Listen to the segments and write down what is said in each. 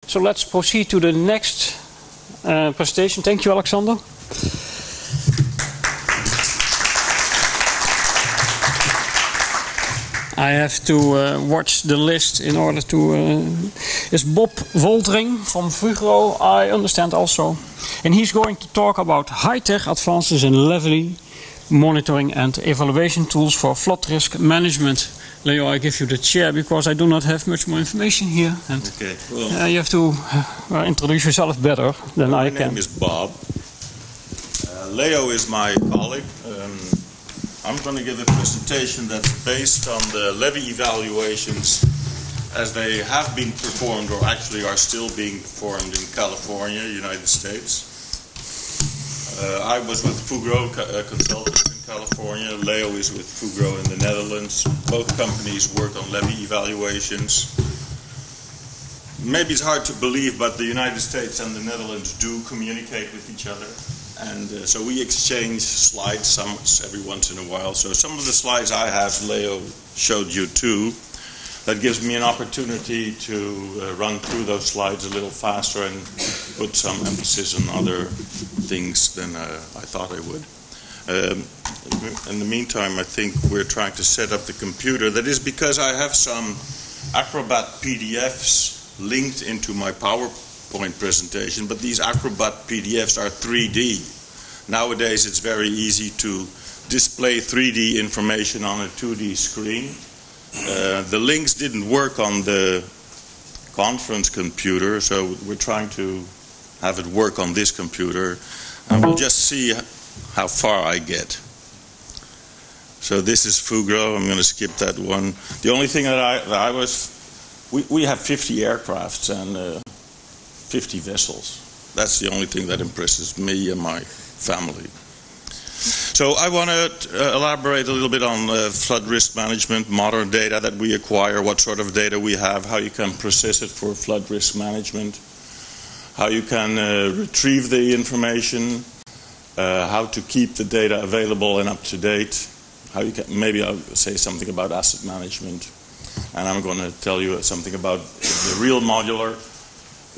So let's proceed to the next presentation. Thank you, Alexander. I have to watch the list in order to... It's Bob Woldringh from Fugro, I understand also. And he's going to talk about high-tech advances in levee monitoring and evaluation tools for flood risk management. Leo, I give you the chair because I do not have much more information here. And okay, well, you have to introduce yourself better than I can. My name is Bob. Leo is my colleague. I'm going to give a presentation that's based on the levee evaluations as they have been performed or actually are still being performed in California, United States. I was with Fugro Consultants in California. Leo is with Fugro in the Netherlands. Both companies work on levee evaluations. Maybe it's hard to believe, but the United States and the Netherlands do communicate with each other. And so we exchange slides every once in a while. So some of the slides I have, Leo showed you too. That gives me an opportunity to run through those slides a little faster and put some emphasis on other things than I thought I would. In the meantime, I think we're trying to set up the computer. That is because I have some Acrobat PDFs linked into my PowerPoint presentation, but these Acrobat PDFs are 3D. Nowadays, it's very easy to display 3D information on a 2D screen. The links didn't work on the conference computer, so we're trying to have it work on this computer, and we'll just see how far I get. So this is Fugro. I'm going to skip that one. The only thing we have 50 aircrafts and 50 vessels. That's the only thing that impresses me and my family. So I want to elaborate a little bit on flood risk management, modern data that we acquire, what sort of data we have, how you can process it for flood risk management, how you can retrieve the information, how to keep the data available and up to date, how you can, maybe I'll say something about asset management, and I'm going to tell you something about the real modular.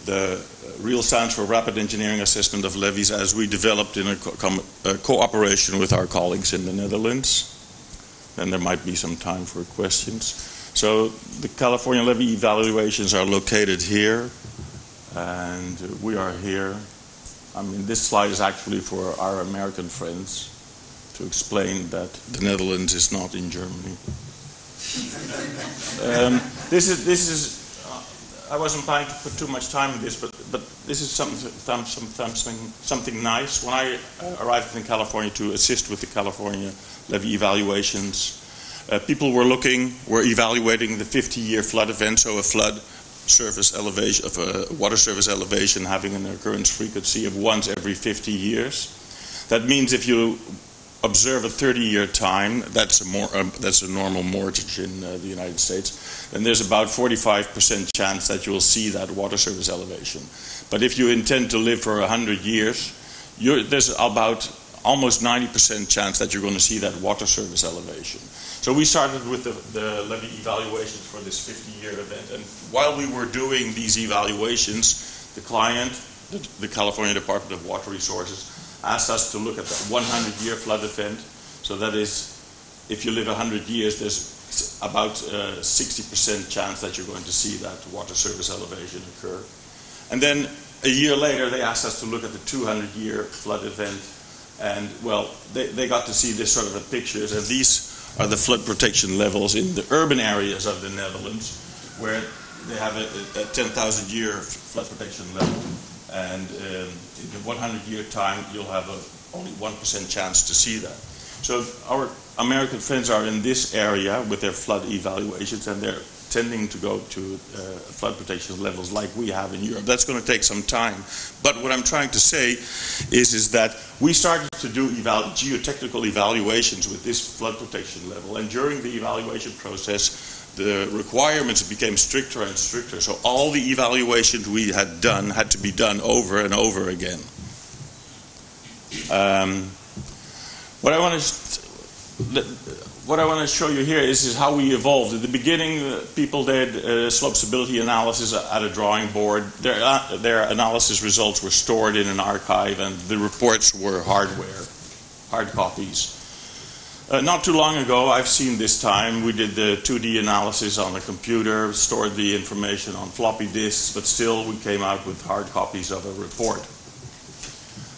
The REAL stands for Rapid Engineering Assessment of Levees, as we developed in a cooperation with our colleagues in the Netherlands. Then there might be some time for questions. So the California levee evaluations are located here, and we are here. I mean, this slide is actually for our American friends to explain that the Netherlands is not in Germany. This is I wasn't planning to put too much time in this, but this is something nice. When I arrived in California to assist with the California levee evaluations, people were evaluating the 50-year flood event, so a flood surface elevation, of a water surface elevation having an occurrence frequency of once every 50 years. That means if you observe a 30-year time, that's a normal mortgage in the United States, then there's about 45% chance that you will see that water surface elevation. But if you intend to live for 100 years, there's about almost 90% chance that you're going to see that water surface elevation. So we started with the levee evaluations for this 50-year event, and while we were doing these evaluations, the client, the California Department of Water Resources, asked us to look at the 100-year flood event. So that is, if you live 100 years, there's about 60% chance that you're going to see that water surface elevation occur. And then a year later, they asked us to look at the 200-year flood event. And, well, they got to see this sort of pictures. And these are the flood protection levels in the urban areas of the Netherlands, where they have a 10,000-year flood protection level. And in the 100-year time, you'll have only 1% chance to see that. So our American friends are in this area with their flood evaluations, and they're tending to go to flood protection levels like we have in Europe. That's going to take some time. But what I'm trying to say is that we started to do geotechnical evaluations with this flood protection level, and during the evaluation process, the requirements became stricter and stricter. So all the evaluations we had done had to be done over and over again. what I want to show you here is how we evolved. At the beginning, people did slope stability analysis at a drawing board. Their analysis results were stored in an archive, and the reports were hard copies. Not too long ago, I've seen this time, we did the 2D analysis on the computer, stored the information on floppy disks, but still we came out with hard copies of a report.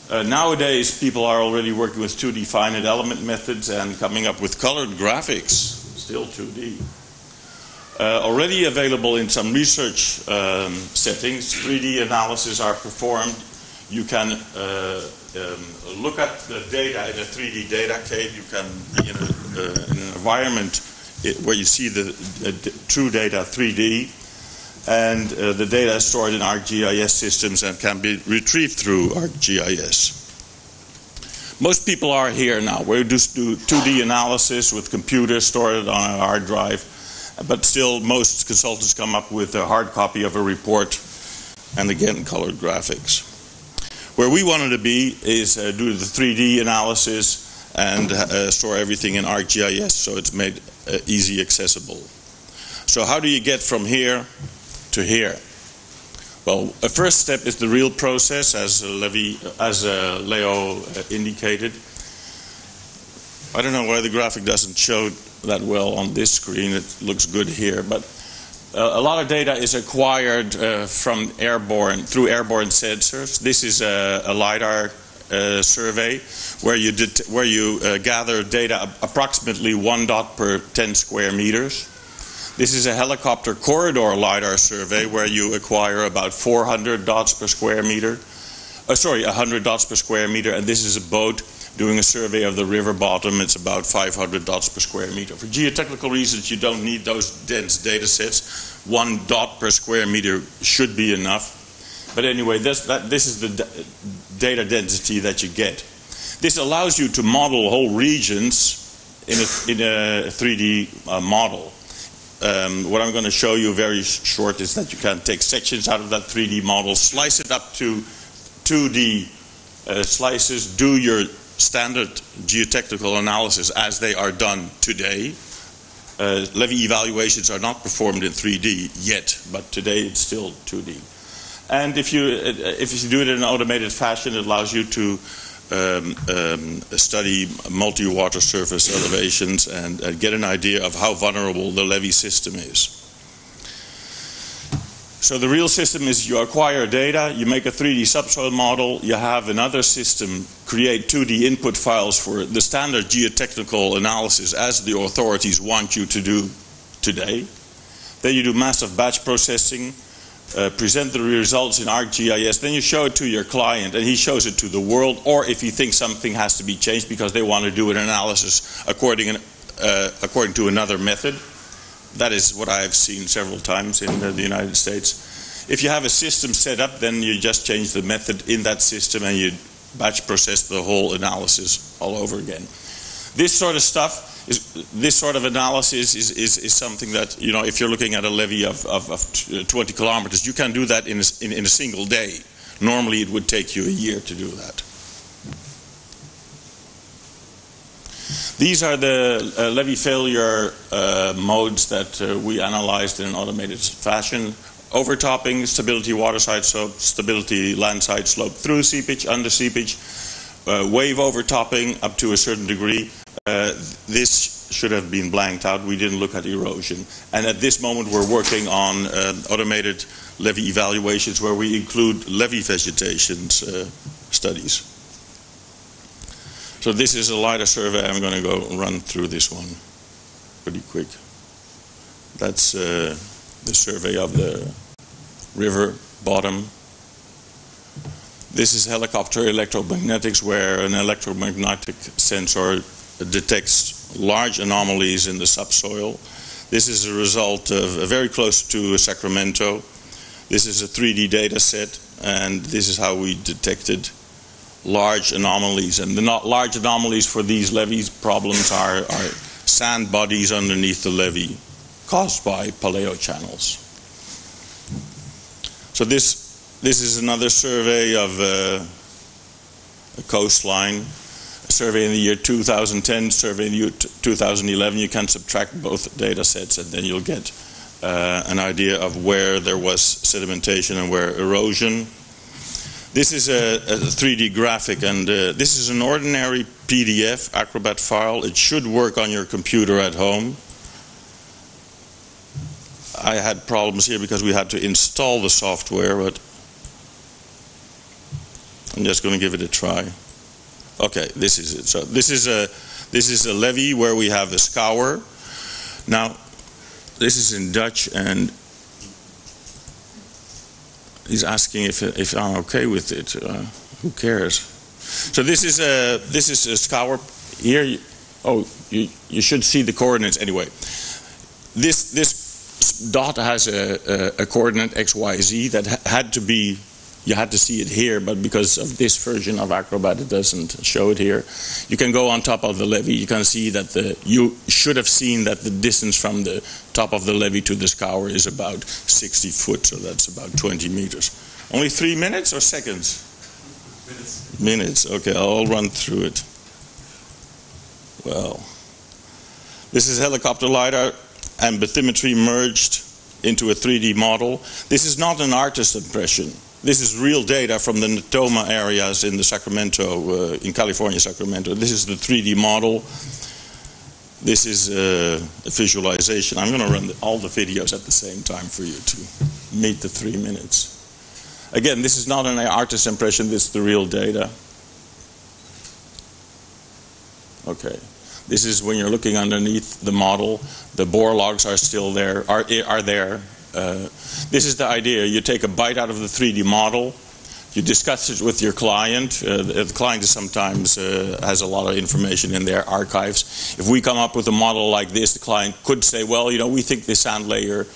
Nowadays, people are already working with 2D finite element methods and coming up with colored graphics, still 2D. Already available in some research settings, 3D analyses are performed. You can look at the data in a 3D data cave. You can be in an environment where you see the true data 3D. And the data is stored in ArcGIS systems and can be retrieved through ArcGIS. Most people are here now. We just do 2D analysis with computers stored on a hard drive, but still most consultants come up with a hard copy of a report and again colored graphics. Where we wanted to be is do the 3D analysis and store everything in ArcGIS so it's made easy accessible. So how do you get from here to here? Well, a first step is the real process, as Leo indicated. I don't know why the graphic doesn't show that well on this screen. It looks good here, but a lot of data is acquired through airborne sensors. This is a LiDAR survey where you gather data approximately 1 dot per 10 square meters. This is a helicopter corridor LiDAR survey where you acquire about 400 dots per square meter. 100 dots per square meter, and this is a boat doing a survey of the river bottom. It's about 500 dots per square meter. For geotechnical reasons, you don't need those dense data sets. 1 dot per square meter should be enough. But anyway, this is the data density that you get. This allows you to model whole regions in a 3D model. What I'm going to show you very short is that you can take sections out of that 3D model, slice it up to 2D slices, do your standard geotechnical analysis as they are done today. Levee evaluations are not performed in 3D yet, but today it's still 2D. And if you do it in an automated fashion, it allows you to study multi-water surface elevations and get an idea of how vulnerable the levee system is. So the real system is you acquire data, you make a 3D subsoil model, you have another system create 2D input files for the standard geotechnical analysis as the authorities want you to do today. Then you do massive batch processing, present the results in ArcGIS, then you show it to your client and he shows it to the world, or if he thinks something has to be changed because they want to do an analysis according to another method. That is what I've seen several times in the United States. If you have a system set up, then you just change the method in that system and you batch process the whole analysis all over again. This sort of stuff, this sort of analysis is something that, you know, if you're looking at a levee of 20 kilometers, you can do that in a single day. Normally it would take you a year to do that. These are the levee failure modes that we analyzed in an automated fashion. Overtopping, stability waterside slope, stability landside slope through seepage, under seepage, wave overtopping up to a certain degree. This should have been blanked out. We didn't look at erosion. And at this moment we're working on automated levee evaluations where we include levee vegetation studies. So this is a LiDAR survey. I'm going to go run through this one pretty quick. That's the survey of the river bottom. This is helicopter electromagnetics, where an electromagnetic sensor detects large anomalies in the subsoil. This is a result of very close to Sacramento. This is a 3D data set, and this is how we detected large anomalies. And the large anomalies for these levees problems are sand bodies underneath the levee caused by paleo channels. So this is another survey of a coastline. survey in the year 2010, survey in the year 2011. You can subtract both data sets, and then you'll get an idea of where there was sedimentation and where erosion. This is a 3D graphic, and this is an ordinary PDF Acrobat file. It should work on your computer at home. I had problems here because we had to install the software, but I'm just going to give it a try. Okay, this is it. So this is a levee where we have a scour. Now, this is in Dutch, and he's asking if I'm okay with it. Who cares? So this is a scour here. You should see the coordinates anyway. This dot has a coordinate x, y, z that had to be. You had to see it here, but because of this version of Acrobat, it doesn't show it here. You can go on top of the levee. You can see that you should have seen that the distance from the top of the levee to the scour is about 60 foot, so that's about 20 meters. Only 3 minutes or seconds? Minutes. Minutes, okay, I'll run through it. Well, this is helicopter LiDAR and bathymetry merged into a 3D model. This is not an artist impression. This is real data from the Natoma areas in the Sacramento, in California, Sacramento. This is the 3D model. This is a visualization. I'm going to run all the videos at the same time for you to meet the 3 minutes. Again, this is not an artist impression. This is the real data. Okay. This is when you're looking underneath the model. The bore logs are still there, are there. This is the idea. You take a bite out of the 3D model, you discuss it with your client. The client is sometimes has a lot of information in their archives. If we come up with a model like this, the client could say, well, we think the sand layer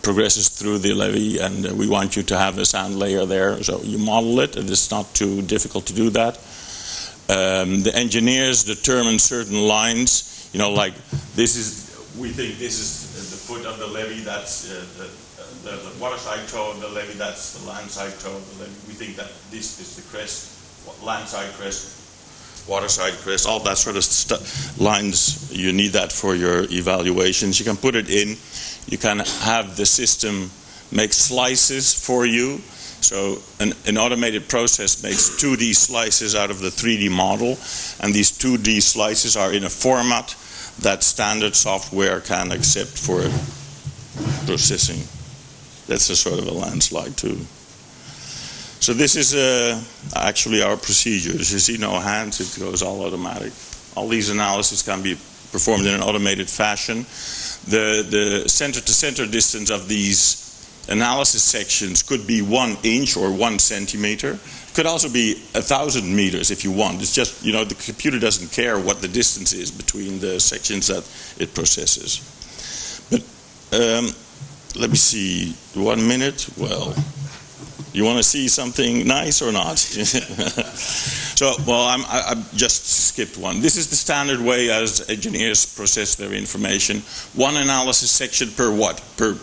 progresses through the levee, and we want you to have a sand layer there. So you model it, and it's not too difficult to do that. The engineers determine certain lines, like this is, we think this is the foot of the levee, that's the waterside toe of the levee, that's the landside toe of the levee. We think that this is the crest, landside crest, waterside crest, all that sort of lines. You need that for your evaluations. You can put it in. You can have the system make slices for you. So an automated process makes 2D slices out of the 3D model, and these 2D slices are in a format that standard software can accept for processing. That's a sort of a landslide too. So this is actually our procedures. You see no hands, it goes all automatic. All these analyses can be performed in an automated fashion. The center-to-center distance of these analysis sections could be 1 inch or 1 centimeter. Could also be 1,000 meters if you want. It's just, the computer doesn't care what the distance is between the sections that it processes. But let me see, 1 minute? Well, you want to see something nice or not? So, well, I just skipped one. This is the standard way as engineers process their information. 1 analysis section per what? Per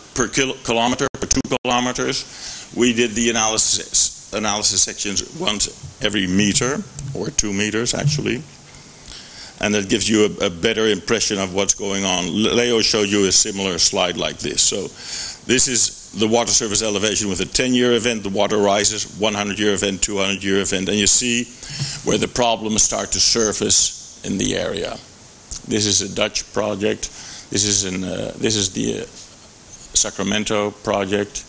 kilometer, per 2 kilometers. We did the analysis sections once every meter, or 2 meters actually. And that gives you a better impression of what's going on. Leo showed you a similar slide like this. So this is the water surface elevation with a 10-year event. The water rises, 100-year event, 200-year event. And you see where the problems start to surface in the area. This is a Dutch project. This is the Sacramento project.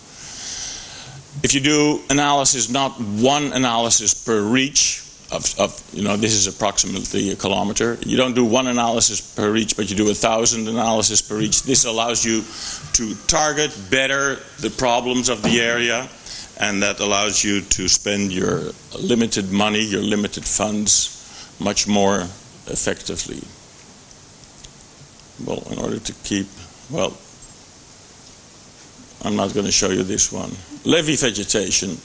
If you do analysis, not 1 analysis per reach, this is approximately a kilometer. You don't do 1 analysis per reach, but you do 1,000 analysis per reach. This allows you to target better the problems of the area, and that allows you to spend your limited money, your limited funds, much more effectively. Well, in order to keep, I'm not going to show you this one. Levee vegetation.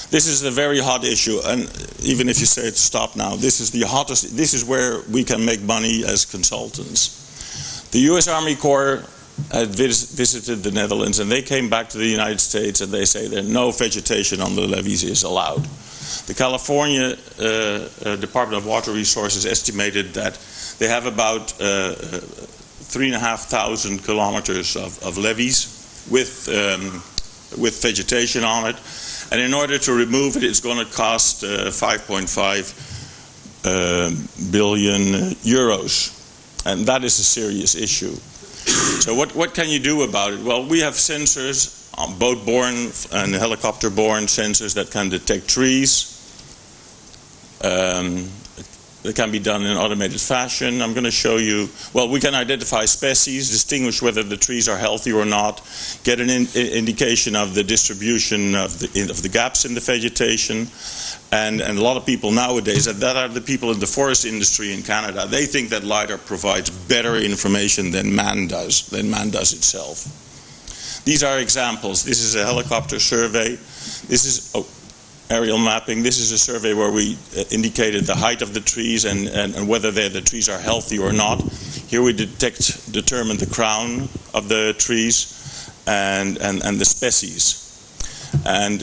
This is a very hot issue, and even if you say it's stop now, this is the hottest. This is where we can make money as consultants. The U.S. Army Corps had visited the Netherlands, and they came back to the United States, and they say that no vegetation on the levees is allowed. The California Department of Water Resources estimated that they have about 3,500 kilometers of levees with vegetation on it, and in order to remove it, it's going to cost 5.5 billion euros, and that is a serious issue. So what can you do about it? Well, we have sensors, boat-borne and helicopter-borne sensors that can detect trees. It can be done in automated fashion. I'm going to show you, well, we can identify species, distinguish whether the trees are healthy or not, get an indication of the distribution of the gaps in the vegetation. And a lot of people nowadays, that are the people in the forest industry in Canada, they think that LiDAR provides better information than man does itself. These are examples. This is a helicopter survey. This is aerial mapping. This is a survey where we indicated the height of the trees and whether the trees are healthy or not. Here we determine the crown of the trees and the species. And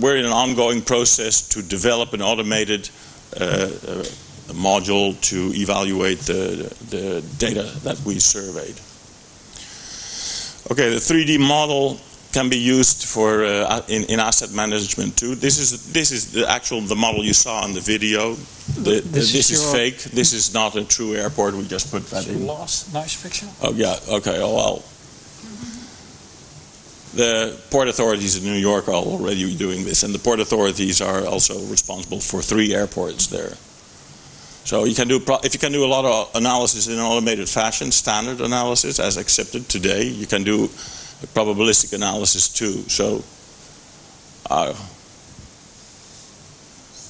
we're in an ongoing process to develop an automated module to evaluate the data that we surveyed. Okay, the 3D model can be used for in asset management too. This is the model you saw in the video. This is fake. This is not a true airport. We just put that in. Last nice picture. Oh yeah. Okay. Oh well. The port authorities in New York are already doing this, and the port authorities are also responsible for 3 airports there. So you can do if you can do a lot of analysis in an automated fashion, standard analysis as accepted today. You can do probabilistic analysis too. So,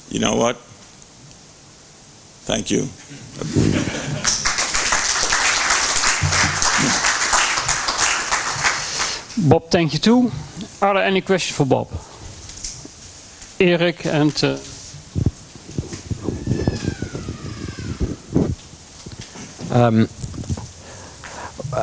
you know what? Thank you. Bob, thank you too. Are there any questions for Bob? Erik and...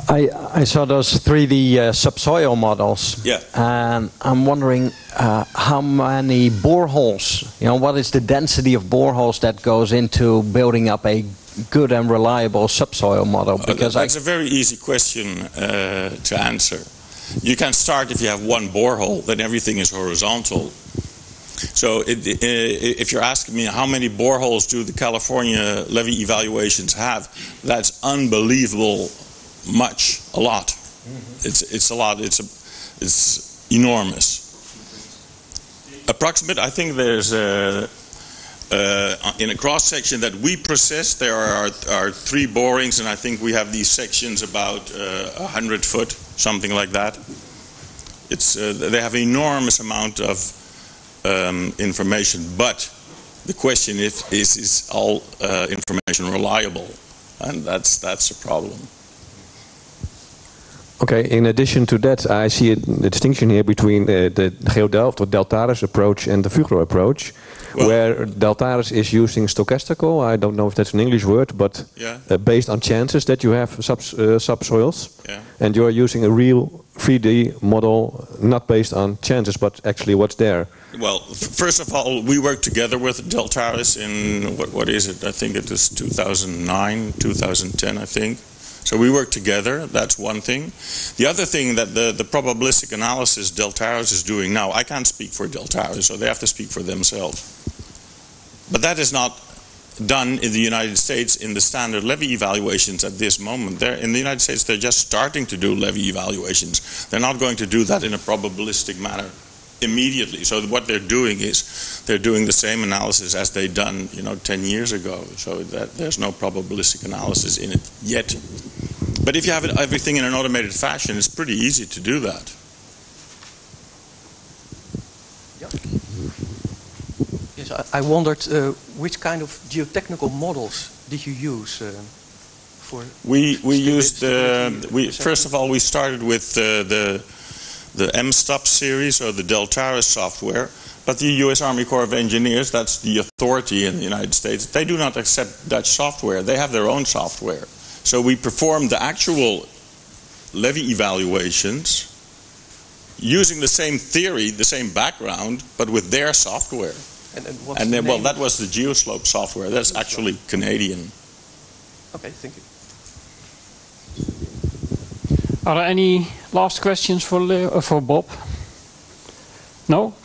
I saw those 3D subsoil models, yeah, and I'm wondering how many boreholes, what is the density of boreholes that goes into building up a good and reliable subsoil model? Because that's a very easy question to answer. You can start if you have one borehole, then everything is horizontal. So if you're asking me how many boreholes do the California levee evaluations have, that's unbelievable much, a lot. Mm-hmm. It's a lot. It's enormous. Approximate, I think there's in a cross section that we process, there are 3 borings, and I think we have these sections about 100 foot, something like that. It's they have an enormous amount of information, but the question is all information reliable, and that's a problem. Okay, in addition to that, I see a distinction here between the GeoDelft or Deltaris approach and the Fugro approach, well, where Deltaris is using stochastical, I don't know if that's an English word, but yeah, based on chances that you have subsoils, yeah, and you're using a real 3D model, not based on chances, but actually what's there. Well, first of all, we worked together with Deltaris in, what is it, I think it was 2009, 2010, I think. So we work together, that's one thing. The other thing that the probabilistic analysis Deltaris is doing now, I can't speak for Deltaris, so they have to speak for themselves. But that is not done in the United States in the standard levee evaluations at this moment. In the United States, they're just starting to do levee evaluations. They're not going to do that in a probabilistic manner immediately. So what they're doing is they're doing the same analysis as they've done 10 years ago. So that there's no probabilistic analysis in it yet. But if you have everything in an automated fashion, it's pretty easy to do that. Yeah. Yes, I wondered which kind of geotechnical models did you use for? We used first of all we started with the MSTOP series or the Deltaris software, but the U.S. Army Corps of Engineers, that's the authority in the United States, they do not accept Dutch software. They have their own software. So we performed the actual levee evaluations using the same theory, the same background, but with their software. And then, well, that was the GeoSlope software. That's actually Canadian. Okay, thank you. Are there any last questions for Bob? No?